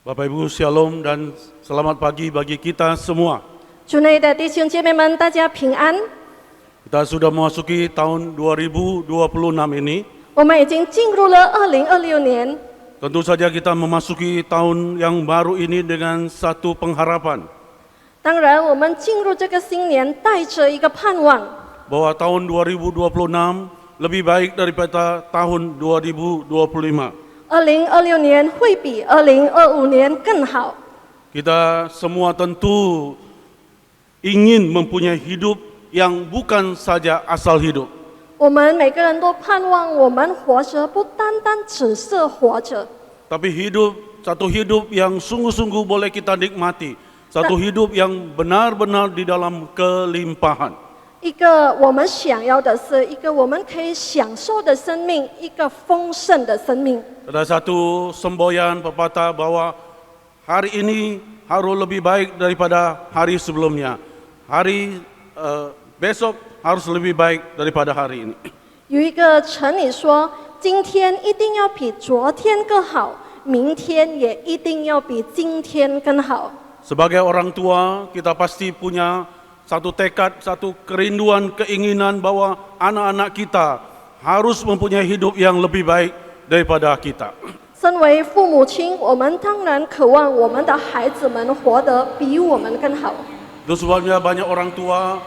Bapak Ibu Shalom dan selamat pagi bagi kita semua. 主内的弟兄姐妹们，大家平安。 Kita sudah memasuki tahun 2026 ini. 我们已经进入了2026年， Tentu saja kita memasuki tahun yang baru ini dengan satu pengharapan 当然，我们进入这个新年带着一个盼望， bahwa tahun 2026 lebih baik daripada tahun 2025. 2026年会比2025年更好。 Kita semua tentu ingin mempunyai hidup yang bukan saja asal hidup, 我们每个人都盼望我们活着不单单只是活着， tapi satu hidup yang sungguh-sungguh boleh kita nikmati, satu hidup yang benar-benar di dalam kelimpahan. 一个我们想要的是一个我们可以享受的生命，一个丰盛的生命。 Ada satu semboyan pepatah bahwa hari ini harus lebih baik daripada hari sebelumnya. Besok harus lebih baik daripada hari ini. 有一个成语说，今天一定要比昨天更好，明天也一定要比今天更好。 Sebagai orang tua, kita pasti punya satu tekad, satu kerinduan, keinginan bahwa anak-anak kita harus mempunyai hidup yang lebih baik daripada kita. 身为父母亲，我们当然渴望我们的孩子们活得比我们更好。 Itu sebabnya banyak orang tua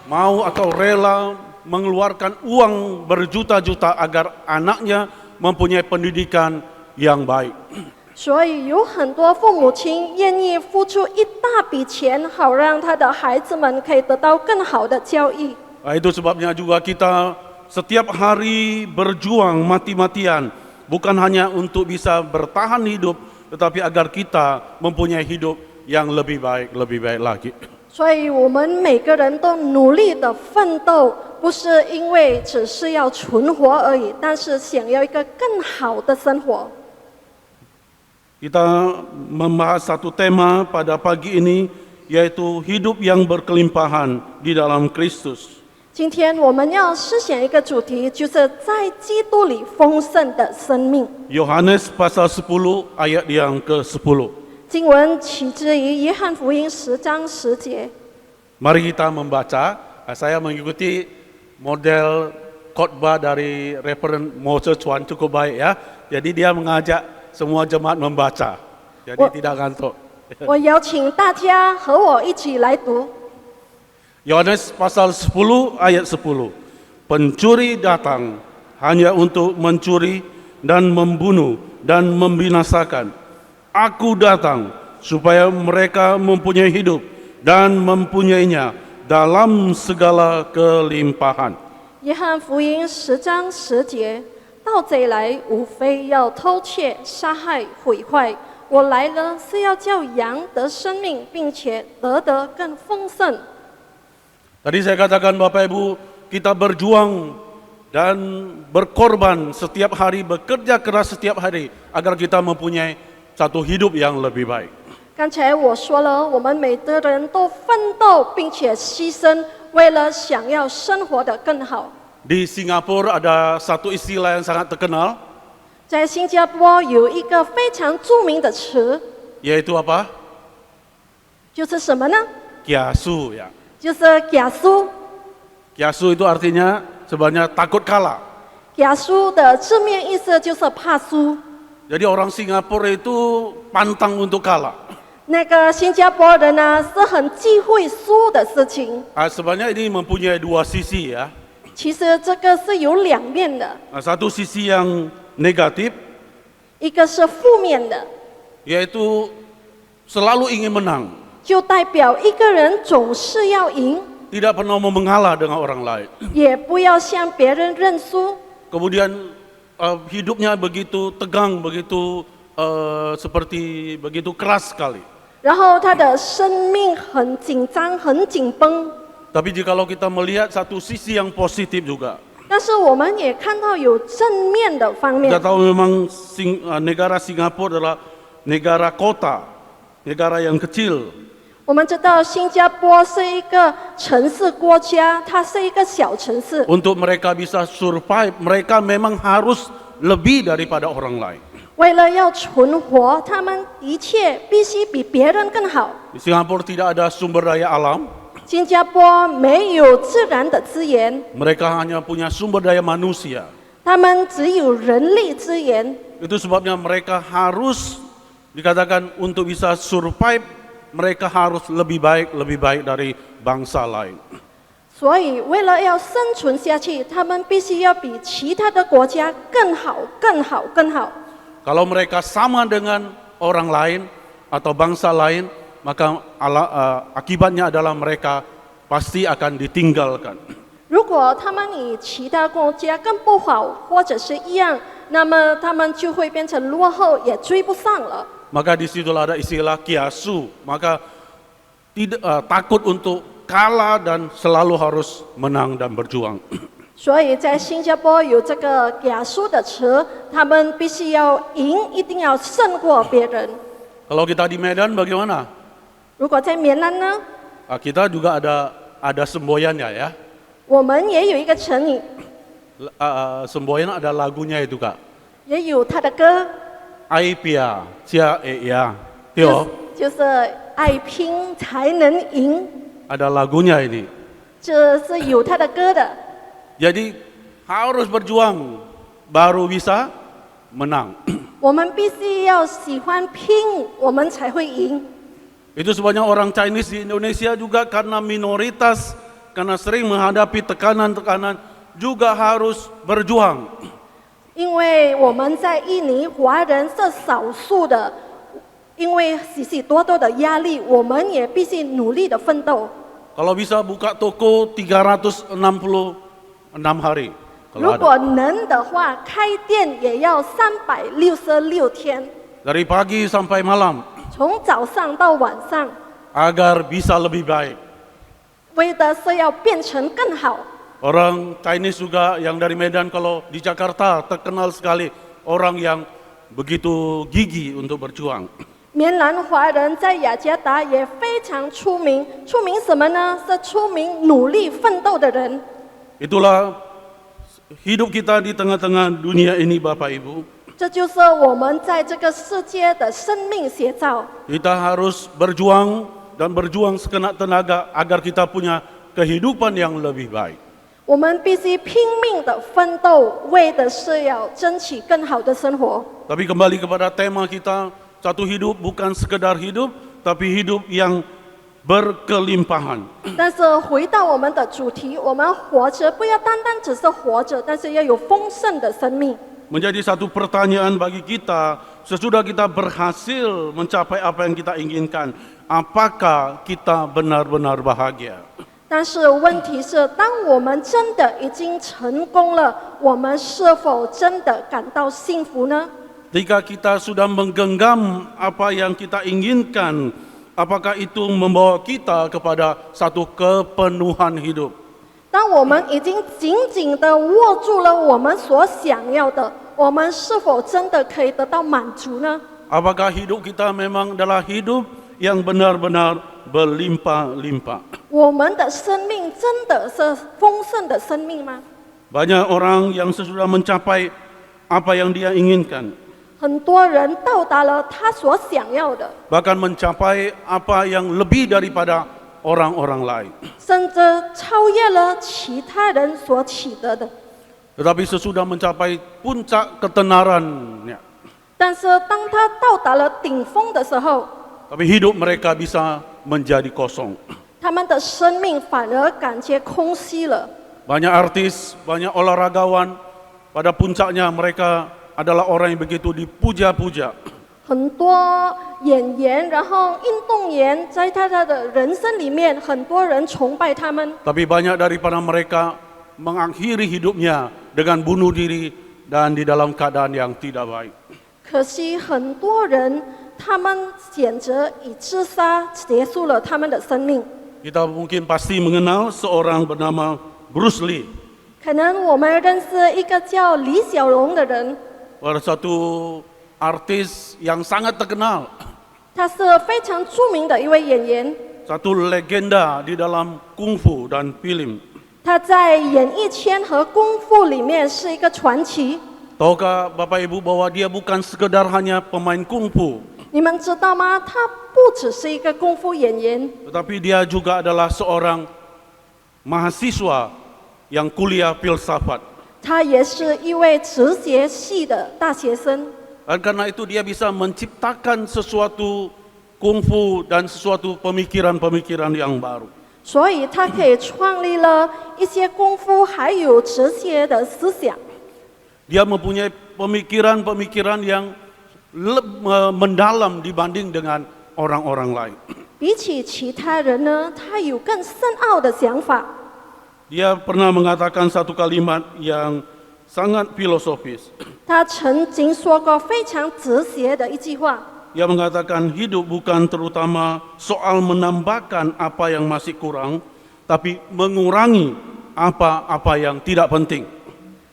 mau atau rela mengeluarkan uang berjuta-juta agar anaknya mempunyai pendidikan yang baik. 所以有很多父母亲愿意付出一大笔钱，好让他的孩子们可以得到更好的教育。 Itu sebabnya juga kita setiap hari berjuang mati-matian, bukan hanya untuk bisa bertahan hidup, tetapi agar kita mempunyai hidup yang lebih baik lagi. 所以我们每个人都努力的奋斗，不是因为只是要存活而已，但是想要一个更好的生活。 Kita membahas satu tema pada pagi ini, yaitu hidup yang berkelimpahan di dalam Kristus. 今天我们要思想一个主题，就是在基督里丰盛的生命。 Yohanes pasal 10 ayat yang ke-10. 经文起自于约翰福音10章10节。 Mari kita membaca. Saya mengikuti model khotbah dari Reverend Moses Chuan cukup baik ya. Jadi dia mengajak semua jemaat membaca. Jadi tidak ngantuk. 我邀请大家和我一起来读。 Yohanes pasal 10 ayat 10. Pencuri datang hanya untuk mencuri dan membunuh dan membinasakan. Aku datang supaya mereka mempunyai hidup dan mempunyainya dalam segala kelimpahan. 约翰福音10章10节，盗贼来，无非要偷窃、杀害、毁坏。我来了，是要叫羊得生命，并且得更丰盛。 Tadi saya katakan Bapak Ibu, kita berjuang dan berkorban setiap hari, bekerja keras setiap hari agar kita mempunyai satu hidup yang lebih baik. 刚才我说了，我们每个人都奋斗并且牺牲，为了想要生活得更好。 Di Singapura ada satu istilah yang sangat terkenal, 在新加坡有一个非常著名的词， yaitu apa? 就是什么呢？ Kiasu ya. 就是假输。 Kiasu itu artinya sebenarnya takut kalah. 假输的字面意思就是怕输。 Jadi orang Singapura itu pantang untuk kalah. 那个新加坡人呢，是很忌讳输的事情。 Sebenarnya ini mempunyai dua sisi ya. 其实这个是有两面的， Satu sisi yang negatif, 一个是负面的， yaitu selalu ingin menang, 就代表一个人总是要赢， tidak pernah mau mengalah dengan orang lain. 也不要向别人认输。 Kemudian hidupnya begitu tegang, begitu seperti begitu keras sekali. 然后他的生命很紧张，很紧绷。 Tapi jikalau kita melihat satu sisi yang positif juga, 但是我们也看到有正面的方面 kita。tahu memang negara Singapura adalah negara kota, negara yang kecil. 我们知道新加坡是一个城市国家，它是一个小城市。 Untuk mereka bisa survive, mereka memang harus lebih daripada orang lain. 为了要存活，他们的确必须比别人更好。 Di Singapura tidak ada sumber daya alam, 新加坡没有自然的资源， mereka hanya punya sumber daya manusia. 他们只有人力资源， Itu sebabnya mereka harus dikatakan untuk bisa survive, mereka harus lebih baik dari bangsa lain. 所以为了要生存下去，他们必须要比其他的国家更好、更好、更好。 Kalau mereka sama dengan orang lain atau bangsa lain, maka akibatnya adalah mereka pasti akan ditinggalkan. 如果他们与其他国家更不好，或者是一样，那么他们就会变成落后，也追不上了。 Maka disitulah ada istilah kiasu, maka tidak takut untuk kalah dan selalu harus menang dan berjuang. 所以在新加坡有这个亚述的词，他们必须要赢，一定要胜过别人。 Kalau kita di Medan bagaimana? 如果在缅南呢， Kita juga ada semboyannya ya. 我们也有一个成语， Semboyan ada lagunya itu Kak. 也有他的歌， Aipia, cia ya. Tio, 就是爱拼才能赢， ada lagunya ini. 这是有他的歌的。 Jadi harus berjuang baru bisa menang. 我们必须要喜欢拼，我们才会赢。 Itu sebabnya orang Chinese di Indonesia juga karena minoritas, karena sering menghadapi tekanan-tekanan juga harus berjuang. 因为我们在印尼华人是少数的，因为许许多多的压力，我们也必须努力的奋斗。 Kalau bisa buka toko 366 hari. 如果能的话，开店也要366天， Dari pagi sampai malam 从早上到晚上， agar bisa lebih baik. 为的是要变成更好。 Orang Chinese juga yang dari Medan kalau di Jakarta terkenal sekali orang yang begitu gigih untuk berjuang. 缅南华人在雅加达也非常出名，出名什么呢？是出名努力奋斗的人。 Itulah hidup kita di tengah-tengah dunia ini Bapak Ibu. 这就是我们在这个世界的生命写照。 Kita harus berjuang dan berjuang segenap tenaga agar kita punya kehidupan yang lebih baik. 我们必须拼命的奋斗，为的是要争取更好的生活。 Tapi kembali kepada tema kita, satu hidup bukan sekedar hidup, tapi hidup yang berkelimpahan. 但是回到我们的主题，我们活着不要单单只是活着，但是要有丰盛的生命。 Menjadi satu pertanyaan bagi kita, sesudah kita berhasil mencapai apa yang kita inginkan, apakah kita benar-benar bahagia? 但是问题是，当我们真的已经成功了，我们是否真的感到幸福呢？ Jika kita sudah menggenggam apa yang kita inginkan, apakah itu membawa kita kepada satu kepenuhan hidup? 当我们已经紧紧地握住了我们所想要的，我们是否真的可以得到满足呢？ Apakah hidup kita memang adalah hidup yang benar-benar berlimpah-limpah? 我们的生命真的是丰盛的生命吗？ Banyak orang yang sesudah mencapai apa yang dia inginkan, 很多人到达了他所想要的， bahkan mencapai apa yang lebih daripada orang-orang lain. 甚至超越了其他人所取得的。 Tetapi sesudah mencapai puncak ketenarannya, 但是当他到达了顶峰的时候， tapi hidup mereka bisa menjadi kosong. 他们的生命反而感觉空虚了。 Banyak artis, banyak olahragawan, pada puncaknya mereka adalah orang yang begitu dipuja-puja. 很多演员，然后运动员，在他的人生里面，很多人崇拜他们。 Tapi banyak daripada mereka mengakhiri hidupnya dengan bunuh diri dan di dalam keadaan yang tidak baik. 可惜很多人，他们选择以自杀结束了他们的生命。 Kita mungkin pasti mengenal seorang bernama Bruce Lee. 可能我们认识一个叫李小龙的人， Salah satu artis yang sangat terkenal, 他是非常著名的一位演员。 satu legenda di dalam kungfu dan film. 他在演艺圈和功夫里面是一个传奇。Tahukah Bapak Ibu bahwa dia bukan sekedar hanya pemain kungfu, 你们知道吗？他不只是一个功夫演员， tetapi dia juga adalah seorang mahasiswa yang kuliah filsafat. 他也是一位哲学系的大学生。 Dan karena itu dia bisa menciptakan sesuatu kungfu dan sesuatu pemikiran-pemikiran yang baru. 所以他可以创立了一些功夫还有哲学的思想。 Dia mempunyai pemikiran-pemikiran yang mendalam dibanding dengan orang-orang lain. 比起其他人呢，他有更深奥的想法。 Dia pernah mengatakan satu kalimat yang sangat filosofis. 他曾经说过非常哲学的一句话。 Dia mengatakan hidup bukan terutama soal menambahkan apa yang masih kurang, tapi mengurangi apa-apa yang tidak penting.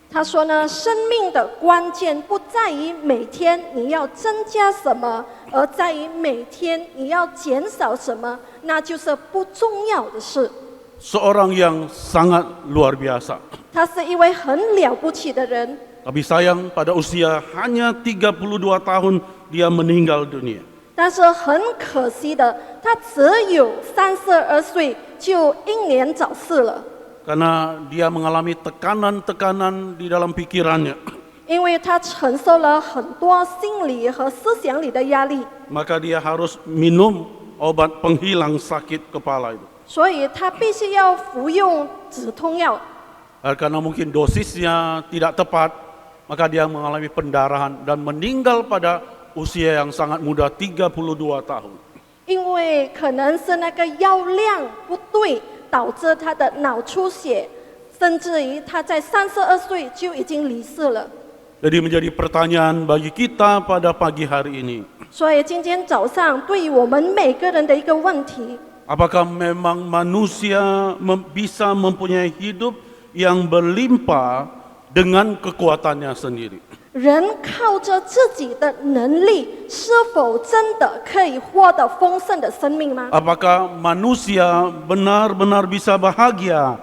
他说呢，生命的关键不在于每天你要增加什么，而在于每天你要减少什么，那就是不重要的事。 Seorang yang sangat luar biasa. 他是一位很了不起的人， Tapi sayang pada usia hanya 32 tahun dia meninggal dunia. 但是很可惜的，他只有32岁就英年早逝了， Karena dia mengalami tekanan-tekanan di dalam pikirannya. 因为他承受了很多心理和思想里的压力， Maka dia harus minum obat penghilang sakit kepala itu. 所以他必须要服用止痛药。 Karena mungkin dosisnya tidak tepat, maka dia mengalami pendarahan dan meninggal pada usia yang sangat muda, 32 tahun. 因为可能是那个药量不对，导致他的脑出血，甚至于他在32岁就已经离世了。 Jadi menjadi pertanyaan bagi kita pada pagi hari ini. 所以今天早上对于我们每个人的一个问题， Apakah memang manusia bisa mempunyai hidup yang berlimpah dengan kekuatannya sendiri? 人靠着自己的能力，是否真的可以获得丰盛的生命吗？ Apakah manusia benar-benar bisa bahagia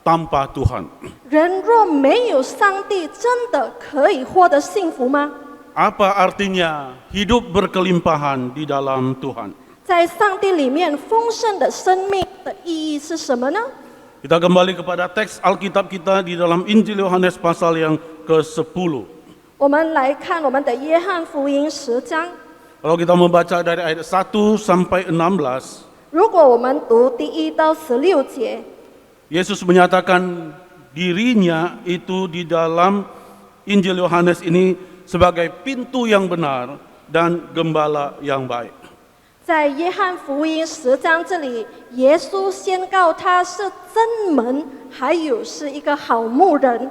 tanpa Tuhan? 人若没有上帝，真的可以获得幸福吗？ Apa artinya hidup berkelimpahan di dalam Tuhan? 在上帝里面，丰盛的生命的意义是什么呢？ Kita kembali kepada teks Alkitab kita di dalam Injil Yohanes pasal yang ke-10. 我们来看我们的约翰福音10章。 Kalau kita membaca dari ayat 1 sampai 16, 如果我们读第1到16节， Yesus menyatakan dirinya itu di dalam Injil Yohanes ini sebagai pintu yang benar dan gembala yang baik. 在约翰福音10章这里，耶稣宣告他是真门，还有是一个好牧人。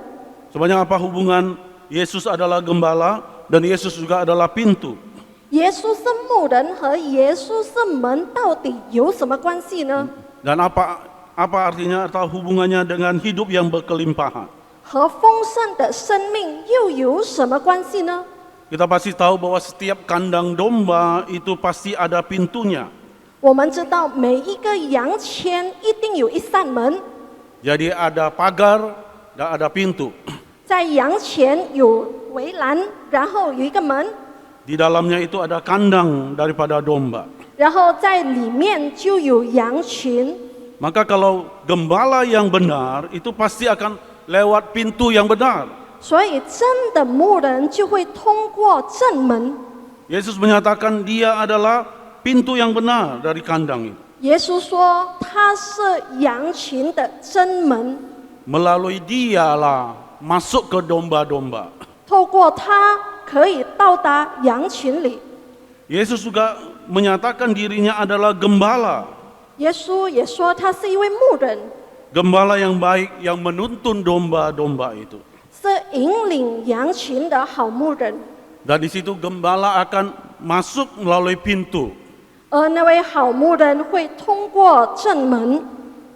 Sebenarnya apa hubungan Yesus adalah gembala dan Yesus juga adalah pintu? 耶稣是牧人和耶稣是门到底有什么关系呢？ Dan apa artinya atau hubungannya dengan hidup yang berkelimpahan? 和丰盛的生命又有什么关系呢？ Kita pasti tahu bahwa setiap kandang domba itu pasti ada pintunya. 我们知道每一个羊圈一定有一扇门， Jadi ada pagar dan ada pintu. 在羊前有围栏，然后有一个门， Di dalamnya itu ada kandang daripada domba. 然后在里面就有羊群。 Maka kalau gembala yang benar itu pasti akan lewat pintu yang benar. 所以真的牧人就会通过正门。 Yesus menyatakan dia adalah pintu yang benar dari kandang itu. 耶稣说他是羊群的真门， Melalui dialah masuk ke domba-domba. 透过他可以到达羊群里。 Yesus juga menyatakan dirinya adalah gembala. 耶稣也说他是一位牧人， Gembala yang baik yang menuntun domba-domba itu. 是引领羊群的好牧人。 Dan di situ gembala akan masuk melalui pintu. 而那位好牧人会通过正门，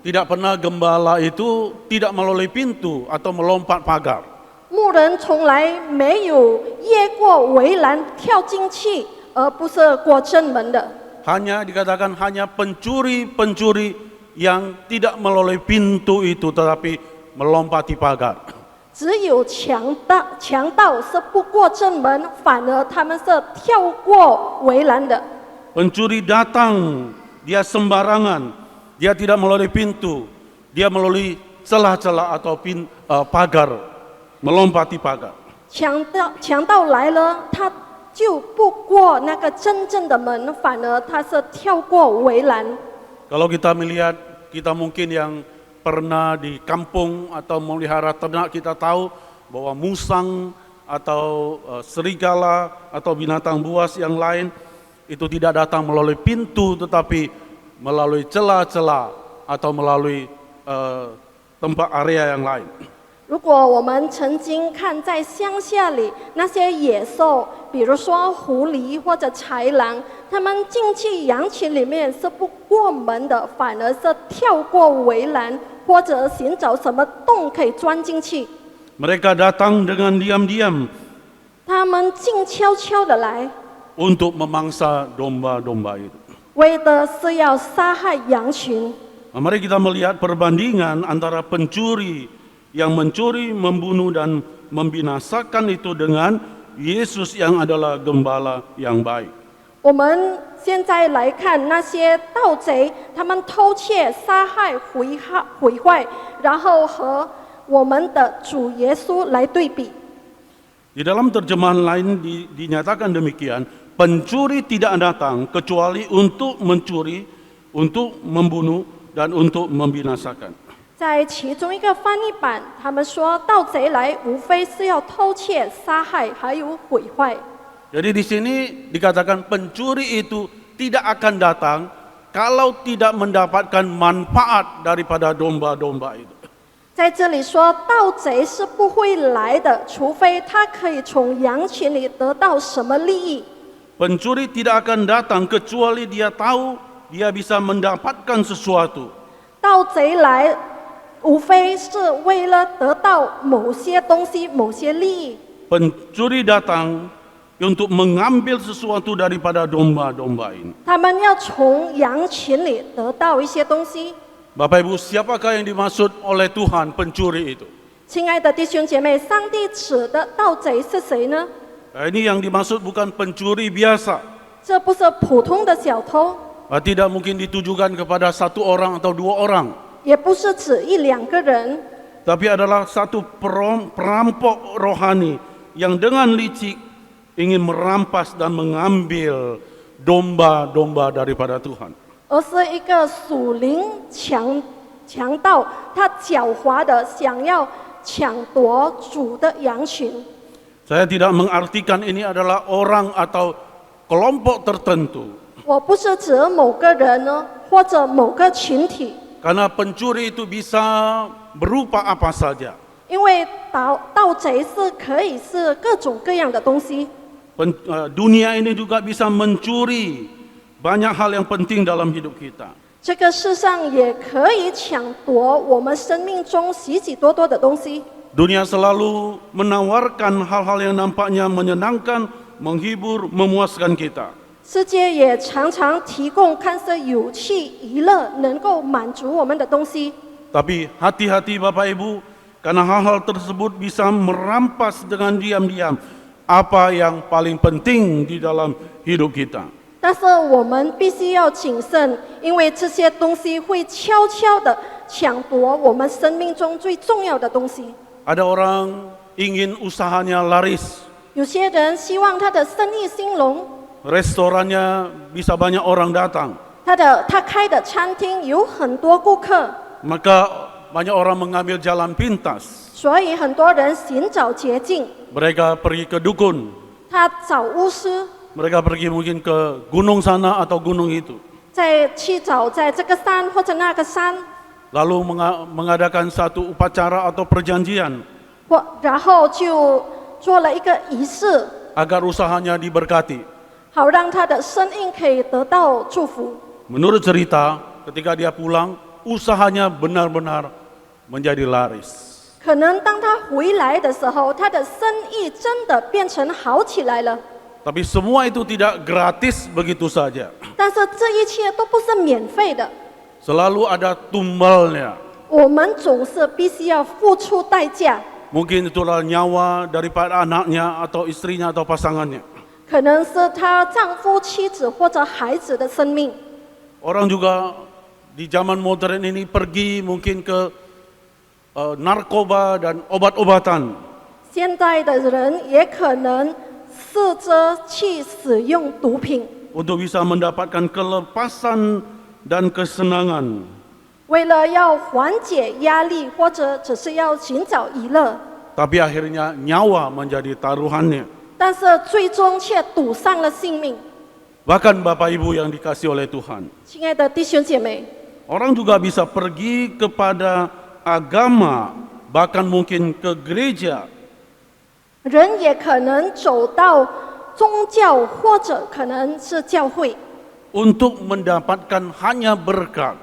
Tidak pernah gembala itu tidak melalui pintu atau melompat pagar. 牧人从来没有越过围栏跳进去，而不是过正门的。 Hanya dikatakan hanya pencuri-pencuri yang tidak melalui pintu itu tetapi melompati pagar. 只有强盗是不过正门，反而他们是跳过围栏的。 Pencuri datang, dia sembarangan, dia tidak melalui pintu, dia melalui celah-celah atau pagar, melompati pagar. 强盗来了，他就不过那个真正的门，反而他是跳过围栏。 Kalau kita melihat, kita mungkin yang pernah di kampung atau melihara ternak, kita tahu bahwa musang atau serigala atau binatang buas yang lain itu tidak datang melalui pintu tetapi melalui celah-celah atau melalui tempat area yang lain. 如果我们曾经看在乡下里那些野兽，比如说狐狸或者豺狼，他们进去羊群里面是不过门的，反而是跳过围栏，或者寻找什么洞可以钻进去。 Mereka datang dengan diam-diam 他们静悄悄的来， untuk memangsa domba-domba itu. 为的是要杀害羊群。 Nah, mari kita melihat perbandingan antara pencuri yang mencuri, membunuh dan membinasakan itu dengan Yesus yang adalah gembala yang baik. 我们现在来看那些盗贼，他们偷窃、杀害、毁坏，然后和我们的主耶稣来对比。 Di dalam terjemahan lain dinyatakan demikian, pencuri tidak datang kecuali untuk mencuri, untuk membunuh dan untuk membinasakan. 在其中一个翻译版，他们说盗贼来无非是要偷窃、杀害，还有毁坏。 Jadi di sini dikatakan pencuri itu tidak akan datang kalau tidak mendapatkan manfaat daripada domba-domba itu. 在这里说，盗贼是不会来的，除非他可以从羊群里得到什么利益。 Pencuri tidak akan datang kecuali dia tahu dia bisa mendapatkan sesuatu. 盗贼来，无非是为了得到某些东西、某些利益。 Pencuri datang untuk mengambil sesuatu daripada domba-domba ini. 他们要从羊群里得到一些东西。 Bapak Ibu, siapakah yang dimaksud oleh Tuhan pencuri itu? 亲爱的弟兄姐妹，上帝指的盗贼是谁呢？ Ini yang dimaksud bukan pencuri biasa. 这不是普通的小偷， Tidak mungkin ditujukan kepada satu orang atau dua orang. 也不是指一两个人， Tapi adalah satu perampok rohani yang dengan licik ingin merampas dan mengambil domba-domba daripada Tuhan. 而是一个属灵强盗，他狡猾的想要抢夺主的羊群。 Saya tidak mengartikan ini adalah orang atau kelompok tertentu. 我不是指某个人呢，或者某个群体， Karena pencuri itu bisa berupa apa saja. 因为盗贼是可以是各种各样的东西。 Dunia ini juga bisa mencuri banyak hal yang penting dalam hidup kita. 这个世上也可以抢夺我们生命中许许多多的东西。 Dunia selalu menawarkan hal-hal yang nampaknya menyenangkan, menghibur, memuaskan kita. 世界也常常提供看似有趣、娱乐，能够满足我们的东西。 Tapi hati-hati Bapak Ibu, karena hal-hal tersebut bisa merampas dengan diam-diam apa yang paling penting di dalam hidup kita. 但是我们必须要谨慎，因为这些东西会悄悄地抢夺我们生命中最重要的东西。 Ada orang ingin usahanya laris, 有些人希望他的生意兴隆， restorannya bisa banyak orang datang. 他开的餐厅有很多顾客， Maka banyak orang mengambil jalan pintas. 所以很多人寻找捷径。 Mereka pergi ke dukun, 他找巫师， mereka pergi mungkin ke gunung sana atau gunung itu. 再去找在这个山或者那个山， Lalu mengadakan satu upacara atau perjanjian 然后就做了一个仪式， agar usahanya diberkati. 好让他的生意可以得到祝福。 Menurut cerita, ketika dia pulang, usahanya benar-benar menjadi laris. 可能当他回来的时候，他的生意真的变成好起来了。 Tapi semua itu tidak gratis begitu saja. 但是这一切都不是免费的， Selalu ada tumbalnya. 我们总是必须要付出代价。Mungkin itulah nyawa daripada anaknya atau istrinya atau pasangannya. 可能是她丈夫、妻子或者孩子的生命。 Orang juga di zaman modern ini pergi mungkin ke narkoba dan obat-obatan. 现在的人也可能试着去使用毒品， Untuk bisa mendapatkan kelepasan dan kesenangan. 为了要缓解压力，或者只是要寻找娱乐， Tapi akhirnya nyawa menjadi taruhannya. 但是最终却赌上了性命。 Bahkan Bapak Ibu yang dikasihi oleh Tuhan. 亲爱的弟兄姐妹， Orang juga bisa pergi kepada agama, bahkan mungkin ke gereja. 人也可能走到宗教，或者可能是教会， Untuk mendapatkan hanya berkat.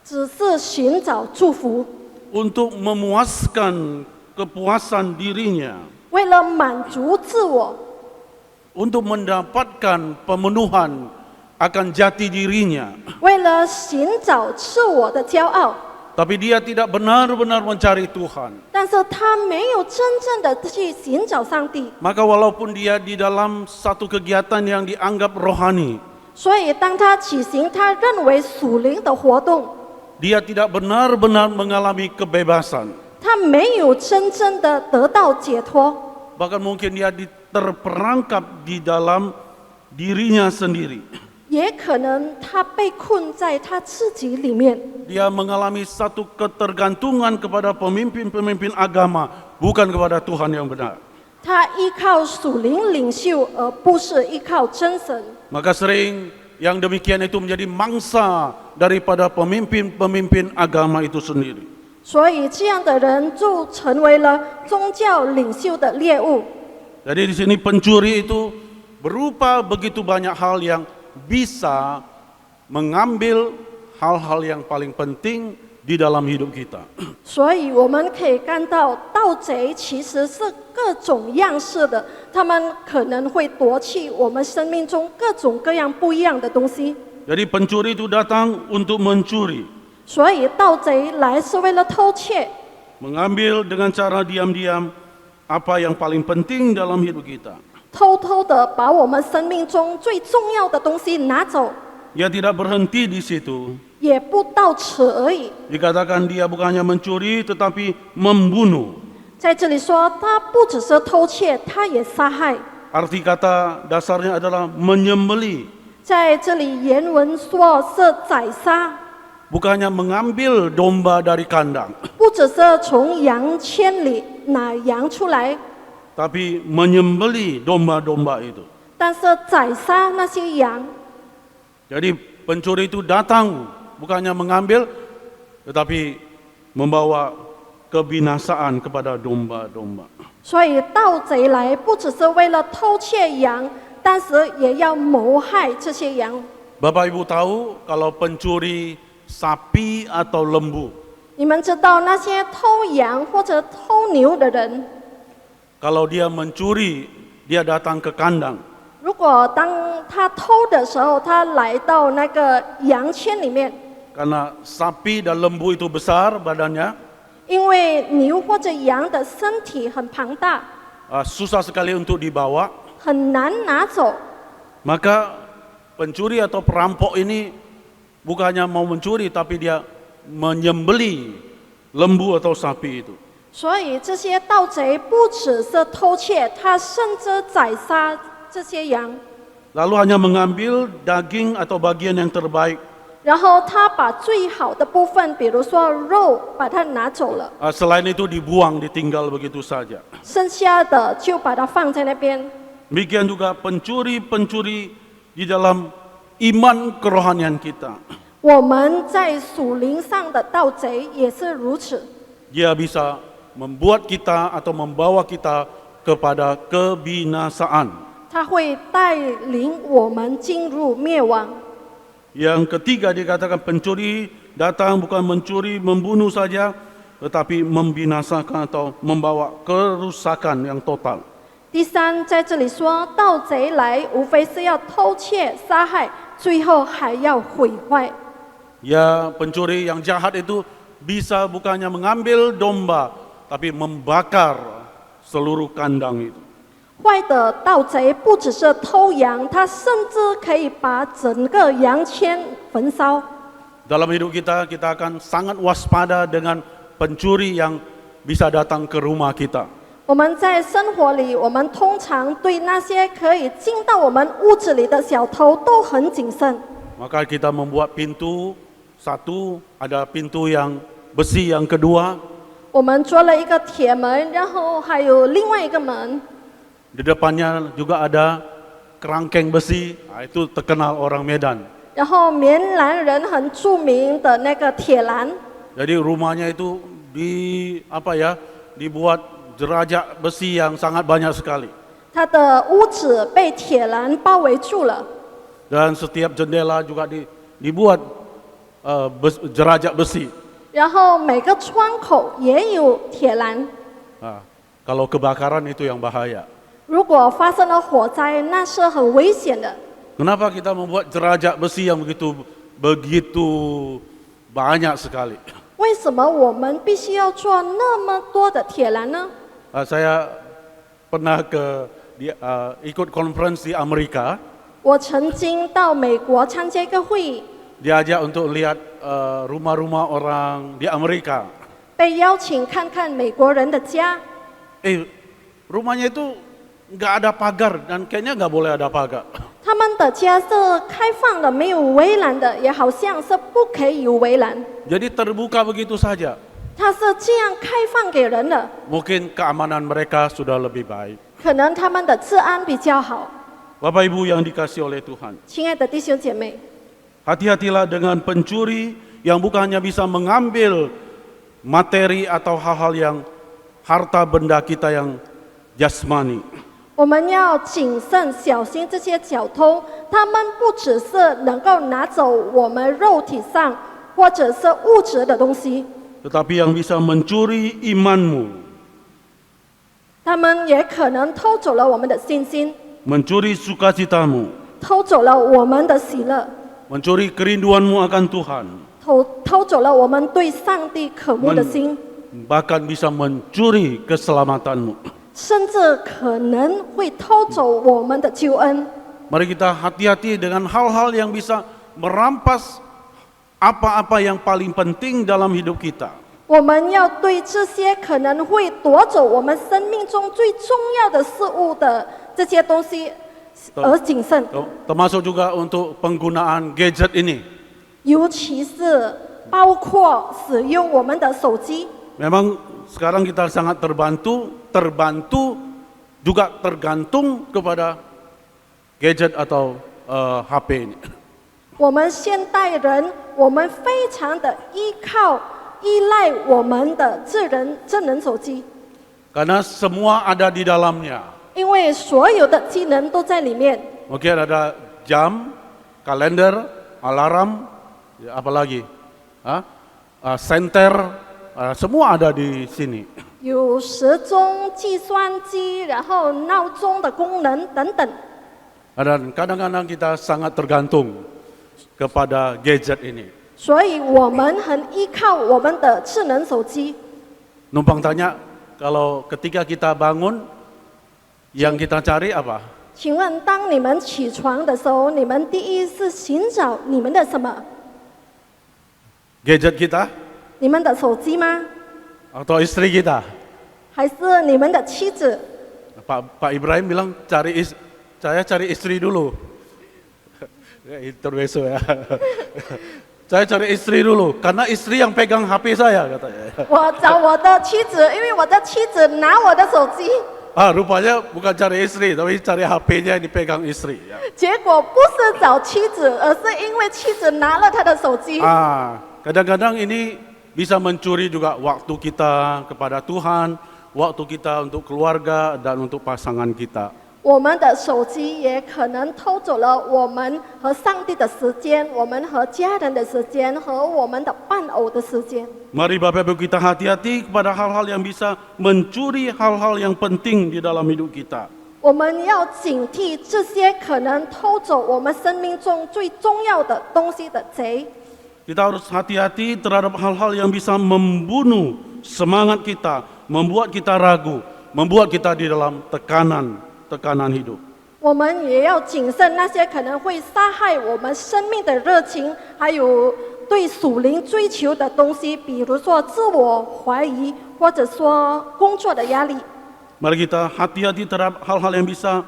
只是寻找祝福， Untuk memuaskan kepuasan dirinya. 为了满足自我， Untuk mendapatkan pemenuhan akan jati dirinya. 为了寻找自我的骄傲。 Tapi dia tidak benar-benar mencari Tuhan. 但是他没有真正的去寻找上帝， Maka walaupun dia di dalam satu kegiatan yang dianggap rohani, 所以当他举行他认为属灵的活动， dia tidak benar-benar mengalami kebebasan. 他没有真正的得到解脱， Bahkan mungkin dia terperangkap di dalam dirinya sendiri. 也可能他被困在他自己里面， Dia mengalami satu ketergantungan kepada pemimpin-pemimpin agama, bukan kepada Tuhan yang benar. 他依靠属灵领袖，而不是依靠真神。 Maka sering yang demikian itu menjadi mangsa daripada pemimpin-pemimpin agama itu sendiri. 所以这样的人就成为了宗教领袖的猎物。 Jadi di sini pencuri itu berupa begitu banyak hal yang bisa mengambil hal-hal yang paling penting di dalam hidup kita. 所以我们可以看到，盗贼其实是各种样式的，他们可能会夺去我们生命中各种各样不一样的东西。 Jadi pencuri itu datang untuk mencuri, 所以盗贼来是为了偷窃， mengambil dengan cara diam-diam apa yang paling penting dalam hidup kita. 偷偷的把我们生命中最重要的东西拿走， Dia tidak berhenti di situ. 也不到此而已。 Dikatakan dia bukan hanya mencuri tetapi membunuh. 在这里说，他不只是偷窃，他也杀害。 Arti kata dasarnya adalah menyembelih, 在这里原文说是宰杀， bukan hanya mengambil domba dari kandang, 不只是从羊圈里拿羊出来， tapi menyembelih domba-domba itu. 但是宰杀那些羊。 Jadi pencuri itu datang bukannya mengambil, tetapi membawa kebinasaan kepada domba-domba. 所以盗贼来不只是为了偷窃羊，但是也要谋害这些羊。 Bapak Ibu tahu kalau pencuri sapi atau lembu, 你们知道那些偷羊或者偷牛的人， kalau dia mencuri, dia datang ke kandang. 如果当他偷的时候，他来到那个羊圈里面， Karena sapi dan lembu itu besar badannya, 因为牛或者羊的身体很庞大， susah sekali untuk dibawa. 很难拿走。 Maka pencuri atau perampok ini bukannya mau mencuri, tapi dia menyembelih lembu atau sapi itu. 所以这些盗贼不只是偷窃，他甚至宰杀这些羊， Lalu hanya mengambil daging atau bagian yang terbaik. 然后他把最好的部分，比如说肉，把它拿走了， Selain itu dibuang, ditinggal begitu saja. 剩下的就把它放在那边。 Demikian juga pencuri-pencuri di dalam iman kerohanian kita. 我们在属灵上的盗贼也是如此， Dia bisa membuat kita atau membawa kita kepada kebinasaan. 他会带领我们进入灭亡。 Yang ketiga dikatakan pencuri datang bukan mencuri, membunuh saja, tetapi membinasakan atau membawa kerusakan yang total. 第三，在这里说，盗贼来无非是要偷窃、杀害，最后还要毁坏。 Ya, pencuri yang jahat itu bisa bukannya mengambil domba, tapi membakar seluruh kandang itu. 坏的盗贼不只是偷羊，他甚至可以把整个羊圈焚烧。 Dalam hidup kita, kita akan sangat waspada dengan pencuri yang bisa datang ke rumah kita. 我们在生活里，我们通常对那些可以进到我们屋子里的小偷都很谨慎。 Maka kita membuat pintu satu, ada pintu yang besi yang kedua. 我们做了一个铁门，然后还有另外一个门， Di depannya juga ada kerangkeng besi, itu terkenal orang Medan. 然后棉兰人很著名的那个铁栏， Jadi rumahnya itu dibuat jerajak besi yang sangat banyak sekali. 他的屋子被铁栏包围住了， Dan setiap jendela juga dibuat jerajak besi. 然后每个窗口也有铁栏。 Kalau kebakaran itu yang bahaya. 如果发生了火灾，那是很危险的。 Kenapa kita membuat jerajak besi yang begitu banyak sekali? 为什么我们必须要做那么多的铁栏呢？ Saya pernah ikut conference di Amerika. 我曾经到美国参加一个会议， Diajak untuk lihat rumah-rumah orang di Amerika. 被邀请看看美国人的家。 Rumahnya itu nggak ada pagar dan kayaknya nggak boleh ada pagar. 他们的家是开放的，没有围栏的，也好像是不可以有围栏。 Jadi terbuka begitu saja. 它是这样开放给人的， Mungkin keamanan mereka sudah lebih baik. 可能他们的治安比较好。 Bapak Ibu yang dikasih oleh Tuhan, 亲爱的弟兄姐妹， hati-hatilah dengan pencuri yang bukan hanya bisa mengambil materi atau hal-hal yang harta benda kita yang jasmani. 我们要谨慎小心这些小偷，他们不只是能够拿走我们肉体上或者是物质的东西， Tetapi yang bisa mencuri imanmu, 他们也可能偷走了我们的信心， mencuri sukacitamu, 偷走了我们的喜乐， mencuri kerinduanmu akan Tuhan, 偷走了我们对上帝渴慕的心， bahkan bisa mencuri keselamatanmu. 甚至可能会偷走我们的救恩。 Mari kita hati-hati dengan hal-hal yang bisa merampas apa-apa yang paling penting dalam hidup kita. 我们要对这些可能会夺走我们生命中最重要的事物的这些东西而谨慎， Termasuk juga untuk penggunaan gadget ini. 尤其是包括使用我们的手机。 Memang sekarang kita sangat terbantu juga tergantung kepada gadget atau HP ini. 我们现代人，我们非常的依赖我们的智能手机， Karena semua ada di dalamnya. 因为所有的技能都在里面。 Mungkin ada jam, kalender, alarm, ya, apa lagi? Senter, semua ada di sini. 有时钟、计算机，然后闹钟的功能等等。 Dan kadang-kadang kita sangat tergantung kepada gadget ini. 所以我们很依靠我们的智能手机。 Numpang tanya, kalau ketika kita bangun, yang kita cari apa? 请问，当你们起床的时候，你们第一是寻找你们的什么？ Gadget kita 你们的手机吗？ atau istri kita? 还是你们的妻子？ Pak Ibrahim bilang saya cari istri dulu. Intermezzo ya. Saya cari istri dulu, karena istri yang pegang HP saya katanya. 我找我的妻子，因为我的妻子拿我的手机。 Rupanya bukan cari istri, tapi cari HP-nya yang dipegang istri. Ya. 结果不是找妻子，而是因为妻子拿了他的手机。 Kadang-kadang ini bisa mencuri juga waktu kita kepada Tuhan, waktu kita untuk keluarga dan untuk pasangan kita. 我们的手机也可能偷走了我们和上帝的时间，我们和家人的时间，和我们的伴偶的时间。 Mari Bapak Ibu kita hati-hati kepada hal-hal yang bisa mencuri hal-hal yang penting di dalam hidup kita. 我们要警惕这些可能偷走我们生命中最重要的东西的贼。 Kita harus hati-hati terhadap hal-hal yang bisa membunuh semangat kita, membuat kita ragu, membuat kita di dalam tekanan hidup. 我们也要谨慎那些可能会杀害我们生命的热情，还有对属灵追求的东西，比如说自我怀疑，或者说工作的压力。 Mari kita hati-hati terhadap hal-hal yang bisa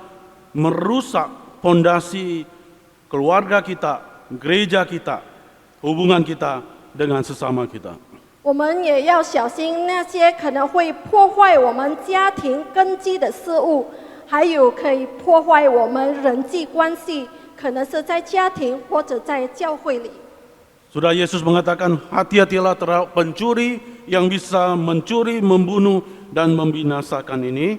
merusak fondasi keluarga kita, gereja kita, hubungan kita dengan sesama kita. 我们也要小心那些可能会破坏我们家庭根基的事物，还有可以破坏我们人际关系，可能是在家庭或者在教会里。 Sudah Yesus mengatakan hati-hatilah terhadap pencuri yang bisa mencuri, membunuh dan membinasakan ini.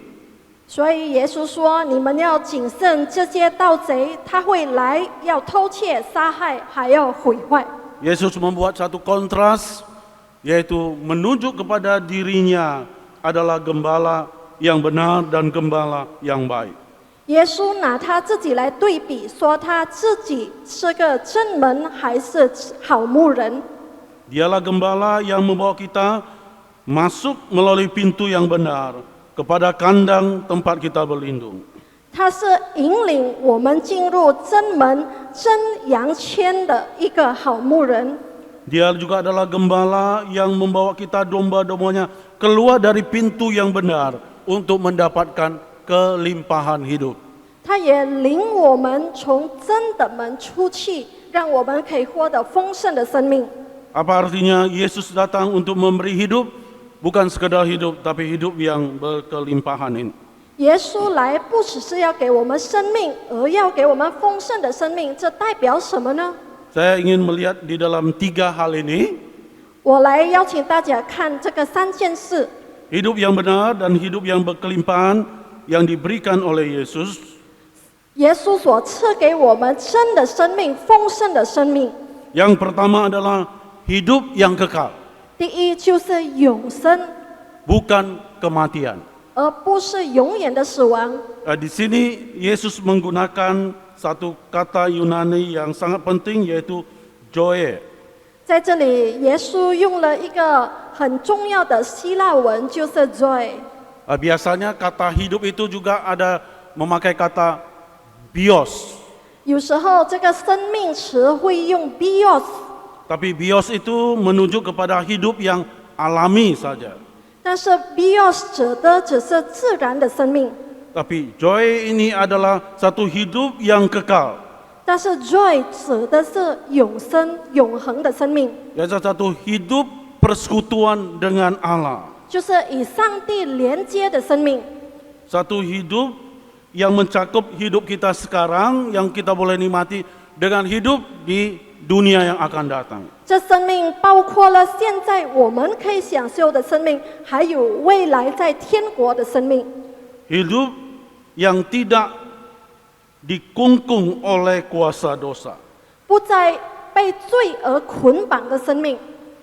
所以耶稣说：“你们要谨慎，这些盗贼他会来，要偷窃、杀害，还要毁坏。” Yesus membuat satu kontras, yaitu menunjuk kepada dirinya adalah gembala yang benar dan gembala yang baik. 耶稣拿他自己来对比，说他自己是个正门还是好牧人。 Dialah gembala yang membawa kita masuk melalui pintu yang benar kepada kandang tempat kita berlindung. 他是引领我们进入真门、真羊圈的一个好牧人。 Dia juga adalah gembala yang membawa kita domba-dombanya keluar dari pintu yang benar untuk mendapatkan kelimpahan hidup. 他也领我们从真的门出去，让我们可以获得丰盛的生命。 Apa artinya Yesus datang untuk memberi hidup, bukan sekedar hidup, tapi hidup yang berkelimpahan ini. 耶稣来不只是要给我们生命，而要给我们丰盛的生命，这代表什么呢？ Saya ingin melihat di dalam 3 hal ini, 我来邀请大家看这个3件事。 hidup yang benar dan hidup yang berkelimpahan yang diberikan oleh Yesus. 耶稣所赐给我们真的生命、丰盛的生命。 Yang pertama adalah hidup yang kekal, 第一就是永生， bukan kematian. 而不是永远的死亡。 Di sini Yesus menggunakan satu kata Yunani yang sangat penting, yaitu joy. 在这里，耶稣用了一个很重要的希腊文，就是 joy。 Biasanya kata hidup itu juga ada memakai kata bios. 有时候这个生命词会用 bios， Tapi bios itu menunjuk kepada hidup yang alami saja. 但是 bios 指的只是自然的生命， Tapi joy ini adalah satu hidup yang kekal. 但是 joy 指的是永生、永恒的生命， Yaitu satu hidup persekutuan dengan Allah. 就是与上帝连接的生命。 Satu hidup yang mencakup hidup kita sekarang yang kita boleh nikmati dengan hidup di dunia yang akan datang. 这生命包括了现在我们可以享受的生命，还有未来在天国的生命。 Hidup yang tidak dikungkung oleh kuasa dosa. 不再被罪而捆绑的生命，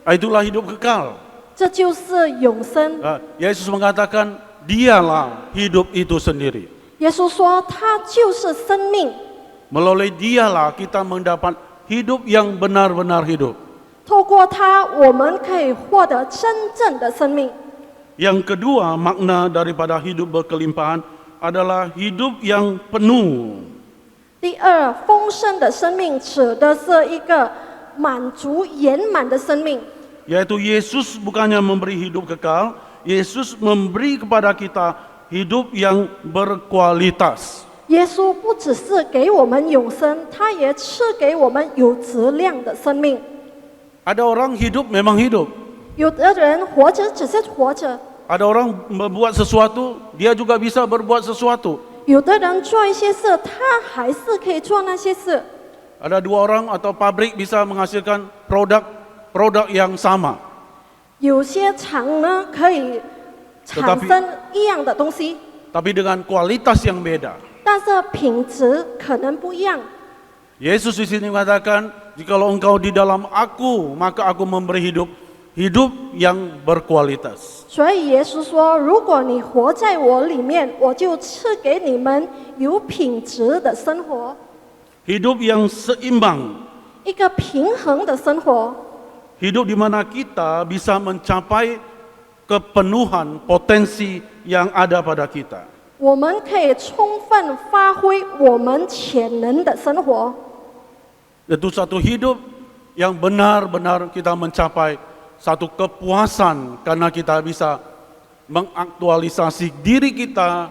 Itulah hidup kekal. 这就是永生。 Yesus mengatakan dialah hidup itu sendiri. 耶稣说，他就是生命， Melalui dialah kita mendapat hidup yang benar-benar hidup. 透过他，我们可以获得真正的生命。 Yang kedua, makna daripada hidup berkelimpahan adalah hidup yang penuh. 第二，丰盛的生命指的是一个满足圆满的生命。 Yaitu Yesus bukannya memberi hidup kekal, Yesus memberi kepada kita hidup yang berkualitas. 耶稣不只是给我们永生，他也赐给我们有质量的生命。 Ada orang hidup memang hidup. 有的人活着只是活着， Ada orang membuat sesuatu, dia juga bisa berbuat sesuatu. 有的人做一些事，他还是可以做那些事。 Ada 2 orang atau pabrik bisa menghasilkan produk yang sama. 有些厂呢可以产生一样的东西， Tapi dengan kualitas yang beda. 但是品质可能不一样。 Yesus di sini mengatakan, jikalau engkau di dalam aku, maka aku memberi hidup yang berkualitas. 所以耶稣说：“如果你活在我里面，我就赐给你们有品质的生活， Hidup yang seimbang. 一个平衡的生活。 Hidup di mana kita bisa mencapai kepenuhan potensi yang ada pada kita. 我们可以充分发挥我们潜能的生活。 Itu satu hidup yang benar-benar kita mencapai satu kepuasan karena kita bisa mengaktualisasi diri kita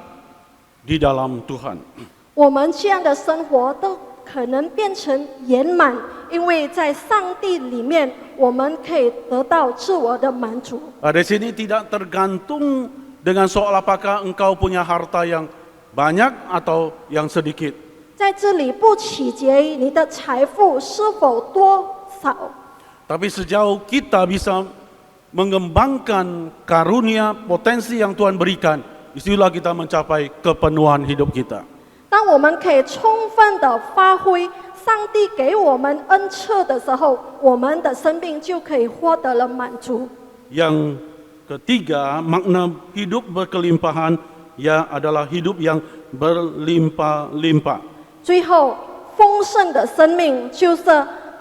di dalam Tuhan. 我们这样的生活都可能变成圆满，因为在上帝里面，我们可以得到自我的满足。 Di sini tidak tergantung dengan soal apakah engkau punya harta yang banyak atau yang sedikit. 在这里不取决于你的财富是否多少， Tapi sejauh kita bisa mengembangkan karunia potensi yang Tuhan berikan, disitulah kita mencapai kepenuhan hidup kita. 当我们可以充分的发挥上帝给我们恩赐的时候，我们的生命就可以获得了满足。 Yang ketiga, makna hidup berkelimpahan ya adalah hidup yang berlimpah-limpah. 最后，丰盛的生命就是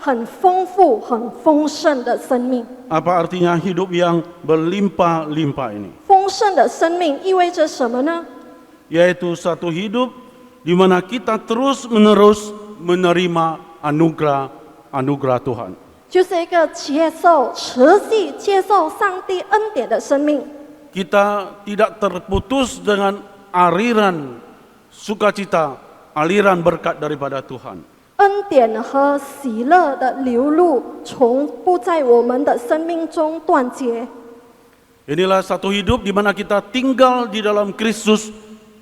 很丰富、很丰盛的生命。 Apa artinya hidup yang berlimpah-limpah ini? 丰盛的生命意味着什么呢？ Yaitu satu hidup di mana kita terus-menerus menerima anugerah Tuhan. 就是一个持续接受上帝恩典的生命。 Kita tidak terputus dengan aliran sukacita, aliran berkat daripada Tuhan. 恩典和喜乐的流露，从不在我们的生命中断绝。 Inilah satu hidup di mana kita tinggal di dalam Kristus,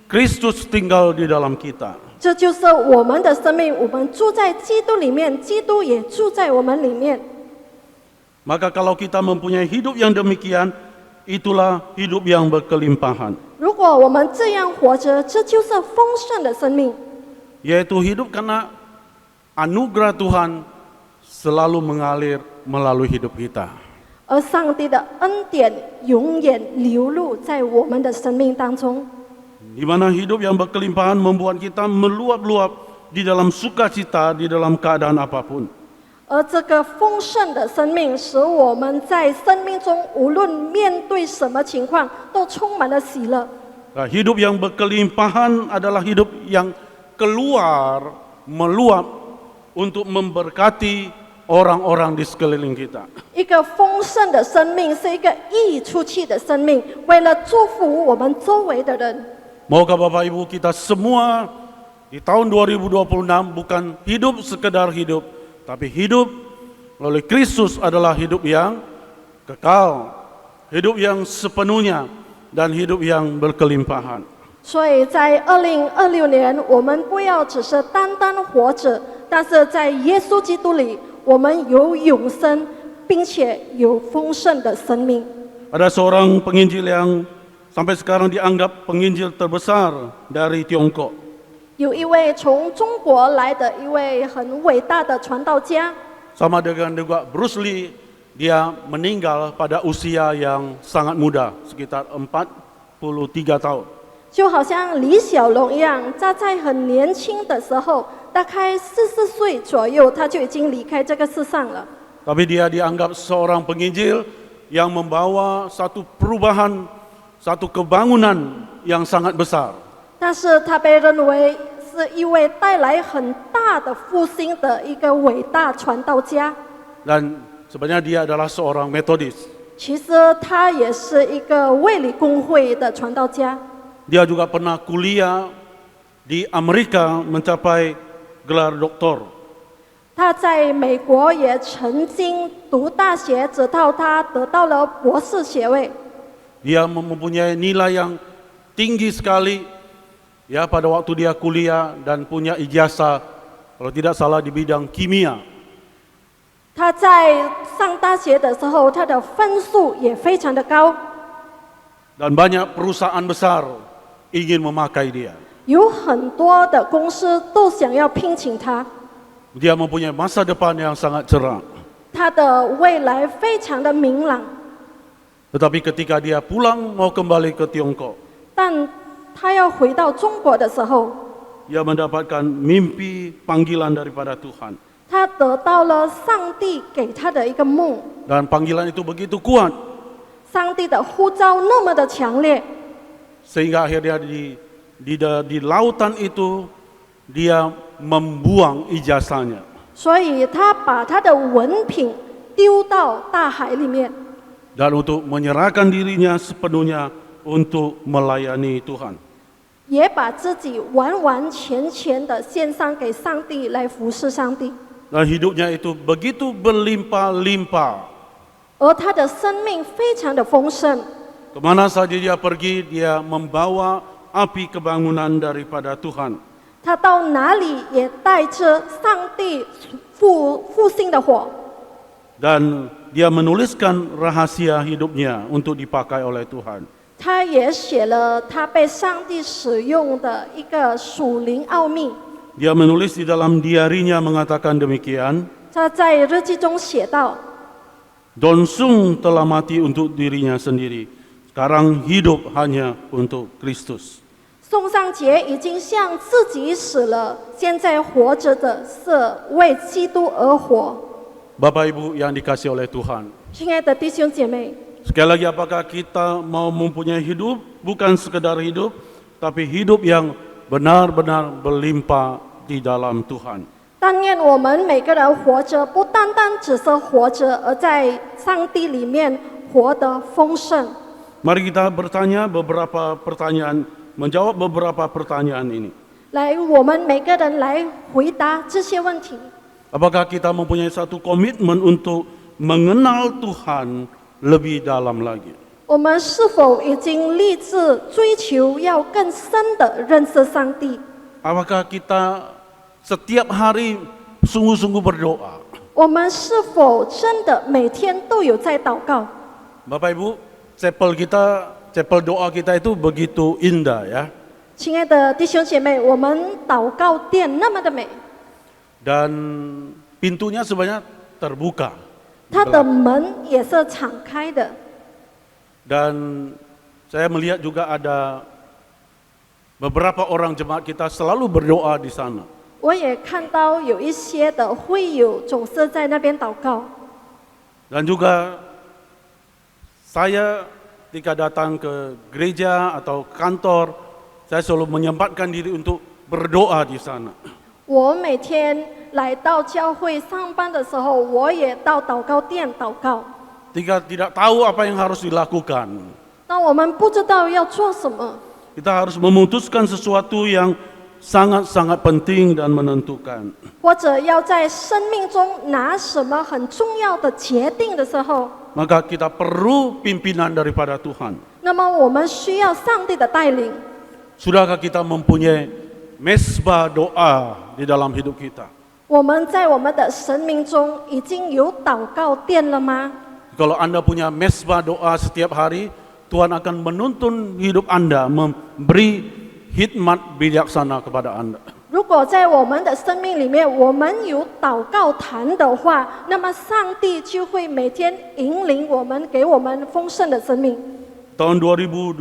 Kristus tinggal di dalam kita. 这就是我们的生命，我们住在基督里面，基督也住在我们里面。 Maka kalau kita mempunyai hidup yang demikian, itulah hidup yang berkelimpahan. 如果我们这样活着，这就是丰盛的生命。 Yaitu hidup karena anugerah Tuhan selalu mengalir melalui hidup kita. 而上帝的恩典永远流露在我们的生命当中。 Di mana hidup yang berkelimpahan membuat kita meluap-luap di dalam sukacita, di dalam keadaan apapun. 而这个丰盛的生命，使我们在生命中无论面对什么情况，都充满了喜乐。 Nah, hidup yang berkelimpahan adalah hidup yang keluar, meluap untuk memberkati orang-orang di sekeliling kita. 一个丰盛的生命是一个溢出去的生命，为了祝福我们周围的人。 Maukah Bapak Ibu kita semua di tahun 2026 bukan hidup sekedar hidup, tapi hidup melalui Kristus adalah hidup yang kekal, hidup yang sepenuhnya, dan hidup yang berkelimpahan. 所以在2026年，我们不要只是单单活着，但是在耶稣基督里，我们有永生，并且有丰盛的生命。 Ada seorang penginjil yang sampai sekarang dianggap penginjil terbesar dari Tiongkok. 有一位从中国来的一位很伟大的传道家， Sama dengan juga Bruce Lee, dia meninggal pada usia yang sangat muda, sekitar 43 tahun. 就好像李小龙一样，他在很年轻的时候，大概44岁左右，他就已经离开这个世上了。 Tapi dia dianggap seorang penginjil yang membawa satu perubahan, satu kebangunan yang sangat besar. 但是他被认为是一位带来很大的复兴的一个伟大传道家。 Dan sebenarnya dia adalah seorang Metodis. 其实他也是一个卫理公会的传道家。 Dia juga pernah kuliah di Amerika mencapai gelar doktor. 他在美国也曾经读大学，直到他得到了博士学位。 Dia mempunyai nilai yang tinggi sekali ya pada waktu dia kuliah dan punya ijazah kalau tidak salah di bidang kimia. 他在上大学的时候，他的分数也非常的高， Dan banyak perusahaan besar ingin memakai dia. 有很多的公司都想要聘请他。 Dia mempunyai masa depan yang sangat cerah. 他的未来非常的明朗， Tetapi ketika dia pulang mau kembali ke Tiongkok, 但他要回到中国的时候， dia mendapatkan mimpi panggilan daripada Tuhan. 他得到了上帝给他的一个梦。 Dan panggilan itu begitu kuat. 上帝的呼召那么的强烈， sehingga akhirnya di lautan itu dia membuang ijazahnya. 所以他把他的文凭丢到大海里面， Dan untuk menyerahkan dirinya sepenuhnya untuk melayani Tuhan. 也把自己完完全全的献上给上帝来服侍上帝。 Dan hidupnya itu begitu berlimpah-limpah. 而他的生命非常的丰盛， Kemana saja dia pergi, dia membawa api kebangunan daripada Tuhan. 他到哪里也带着上帝复兴的火。 Dan dia menuliskan rahasia hidupnya untuk dipakai oleh Tuhan. 他也写了他被上帝使用的一个属灵奥秘。 Dia menulis di dalam diarinya mengatakan demikian, 他在日记中写道： Don Sung telah mati untuk dirinya sendiri, sekarang hidup hanya untuk Kristus. 宋尚杰已经向自己死了，现在活着的是为基督而活。 Bapak Ibu yang dikasihi oleh Tuhan, 亲爱的弟兄姐妹， sekali lagi apakah kita mau mempunyai hidup, bukan sekedar hidup, tapi hidup yang benar-benar berlimpah di dalam Tuhan. 但愿我们每个人活着，不单单只是活着，而在上帝里面活得丰盛。 Mari kita bertanya beberapa pertanyaan, menjawab beberapa pertanyaan ini. 来，我们每个人来回答这些问题。 Apakah kita mempunyai satu komitmen untuk mengenal Tuhan lebih dalam lagi? 我们是否已经立志追求要更深的认识上帝？ Apakah kita setiap hari sungguh-sungguh berdoa? 我们是否真的每天都有在祷告？ Bapak Ibu, chapel doa kita itu begitu indah ya. 亲爱的弟兄姐妹，我们祷告殿那么的美， Dan pintunya sebenarnya terbuka. 它的门也是敞开的。 Dan saya melihat juga ada beberapa orang jemaat kita selalu berdoa di sana. 我也看到有一些的会友总是在那边祷告。 Dan juga saya ketika datang ke gereja atau kantor, saya selalu menyempatkan diri untuk berdoa di sana. 我每天来到教会上班的时候，我也到祷告殿祷告。 Ketika tidak tahu apa yang harus dilakukan, 当我们不知道要做什么， kita harus memutuskan sesuatu yang sangat-sangat penting dan menentukan. 或者要在生命中拿什么很重要的决定的时候， Maka kita perlu pimpinan daripada Tuhan. 那么我们需要上帝的带领。 Sudahkah kita mempunyai mesbah doa di dalam hidup kita? 我们在我们的生命中已经有祷告殿了吗？ Kalau Anda punya mesbah doa setiap hari, Tuhan akan menuntun hidup Anda, memberi hikmat bijaksana kepada Anda. 如果在我们的生命里面，我们有祷告坛的话，那么上帝就会每天引领我们，给我们丰盛的生命。 Tahun 2026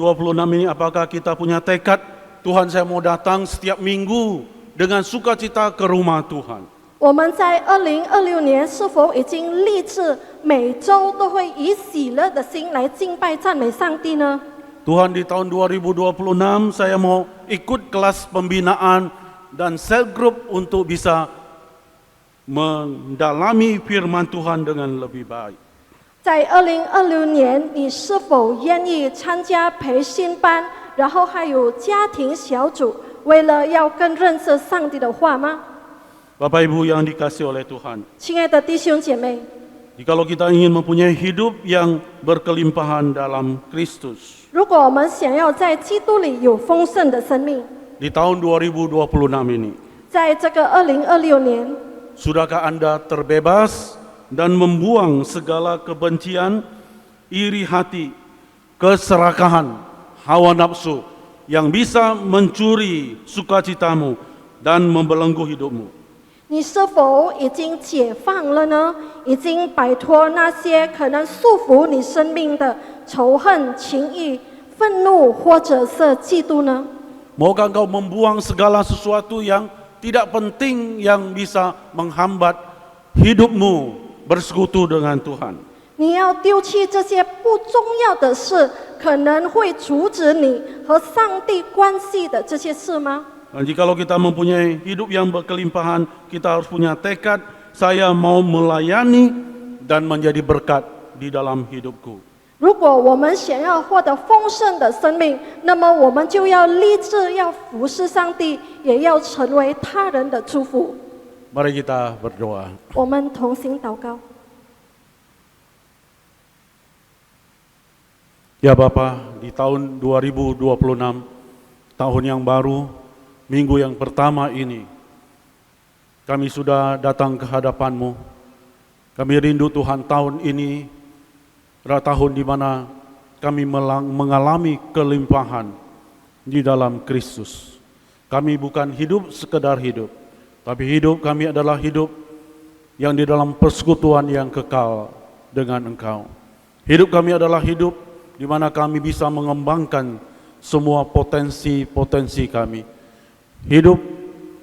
ini apakah kita punya tekad, Tuhan saya mau datang setiap minggu dengan sukacita ke rumah Tuhan. 我们在2026年是否已经立志每周都会以喜乐的心来敬拜赞美上帝呢？ Tuhan, di tahun 2026 saya mau ikut kelas pembinaan dan cell group untuk bisa mendalami firman Tuhan dengan lebih baik. 在2026年，你是否愿意参加培训班，然后还有家庭小组，为了要更认识上帝的话吗？ Bapak Ibu yang dikasihi oleh Tuhan, 亲爱的弟兄姐妹， jikalau kita ingin mempunyai hidup yang berkelimpahan dalam Kristus, 如果我们想要在基督里有丰盛的生命， di tahun 2026 ini, 在这个2026年， sudahkah Anda terbebas dan membuang segala kebencian, iri hati, keserakahan, hawa nafsu yang bisa mencuri sukacitamu dan membelenggu hidupmu? 你是否已经解放了呢？已经摆脱那些可能束缚你生命的仇恨、情谊、愤怒或者是嫉妒呢？ Maukah engkau membuang segala sesuatu yang tidak penting yang bisa menghambat hidupmu bersekutu dengan Tuhan? 你要丢弃这些不重要的事，可能会阻止你和上帝关系的这些事吗？ Dan jikalau kita mempunyai hidup yang berkelimpahan, kita harus punya tekad, saya mau melayani dan menjadi berkat di dalam hidupku. 如果我们想要获得丰盛的生命，那么我们就要立志要服侍上帝，也要成为他人的祝福。 Mari kita berdoa. 我们同心祷告。 Ya Bapa, di tahun 2026, tahun yang baru, minggu yang pertama ini, kami sudah datang ke hadapan-Mu. Kami rindu Tuhan tahun ini adalah tahun di mana kami mengalami kelimpahan di dalam Kristus. Kami bukan hidup sekedar hidup, tapi hidup kami adalah hidup yang di dalam persekutuan yang kekal dengan Engkau. Hidup kami adalah hidup di mana kami bisa mengembangkan semua potensi-potensi kami. Hidup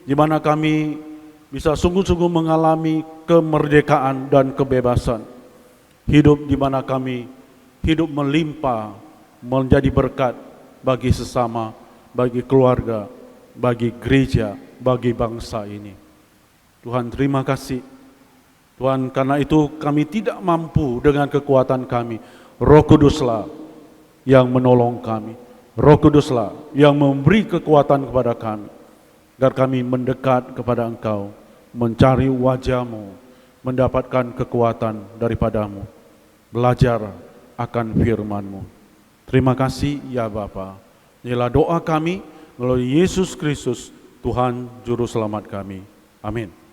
di mana kami bisa sungguh-sungguh mengalami kemerdekaan dan kebebasan. Hidup di mana kami hidup melimpah, menjadi berkat bagi sesama, bagi keluarga, bagi gereja, bagi bangsa ini. Tuhan, terima kasih. Tuhan, karena itu kami tidak mampu dengan kekuatan kami. Roh Kuduslah yang menolong kami. Roh Kuduslah yang memberi kekuatan kepada kami, agar kami mendekat kepada Engkau, mencari wajah-Mu, mendapatkan kekuatan daripada-Mu, belajar akan firman-Mu. Terima kasih ya Bapa. Inilah doa kami melalui Yesus Kristus, Tuhan Juru Selamat kami. Amin.